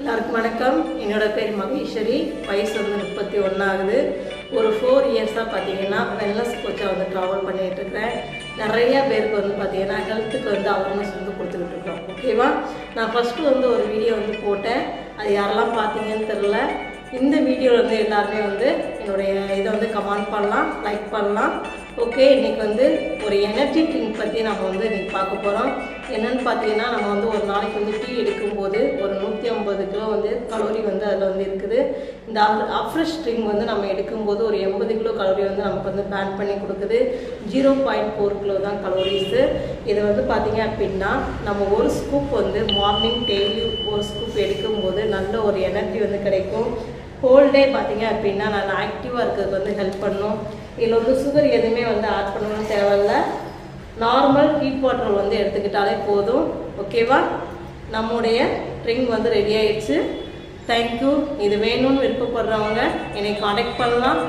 எல்லாருக்கும் வணக்கம். என்னோட பேர் மகேஸ்வரி. வயசு வந்து 31 ஆகுது. ஒரு 4 இயர்ஸாக பார்த்தீங்கன்னா வெல்னஸ் கோச்சாக வந்து ட்ராவல் பண்ணிகிட்டு இருக்கிறேன். நிறைய பேருக்கு வந்து பார்த்தீங்கன்னா ஹெல்த்துக்கு வந்து அவேர்னஸ் வந்து கொடுத்துக்கிட்டு இருக்கோம். ஓகேவா? நான் ஃபஸ்ட்டு வந்து ஒரு வீடியோ வந்து போட்டேன். அது யாரெல்லாம் பார்த்தீங்கன்னு தெரில. இந்த வீடியோவில் வந்து எல்லாருமே வந்து என்னுடைய இதை வந்து கமெண்ட் பண்ணலாம், லைக் பண்ணலாம். ஓகே, இன்றைக்கி வந்து ஒரு எனர்ஜி ட்ரிங்க் பற்றி நம்ம வந்து இன்றைக்கி பார்க்க போகிறோம். என்னென்னு பார்த்தீங்கன்னா, நம்ம வந்து ஒரு நாளைக்கு வந்து டீ எடுக்கும்போது ஒரு 150 கிலோ வந்து கலோரி வந்து அதில் வந்து இருக்குது. இந்த அஃப்ரெஷ் ட்ரிங்க் வந்து நம்ம எடுக்கும்போது ஒரு 80 கிலோ கலோரி வந்து நமக்கு வந்து பேன் பண்ணி கொடுக்குது. 0.4 கிலோ தான் கலோரிஸு. இதை வந்து பார்த்திங்க அப்படின்னா நம்ம ஒரு ஸ்கூப் வந்து மார்னிங் டெய்லி ஒரு ஸ்கூப் எடுக்கும்போது நல்ல ஒரு எனர்ஜி வந்து கிடைக்கும். ஹோல் டே பார்த்திங்க அப்படின்னா நல்லா ஆக்டிவாக இருக்கிறதுக்கு வந்து ஹெல்ப் பண்ணும். இதில் வந்து சுகர் எதுவுமே வந்து ஆட் பண்ணணும்னு தேவையில்லை. நார்மல் ஹீட் வாட்டர் வந்து எடுத்துக்கிட்டாலே போதும். ஓகேவா? நம்முடைய ட்ரிங்க் வந்து ரெடி ஆயிடுச்சு. தேங்க்யூ. இது வேணும்னு விருப்பப்படுறவங்க என்னை காண்டாக்ட் பண்ணலாம்.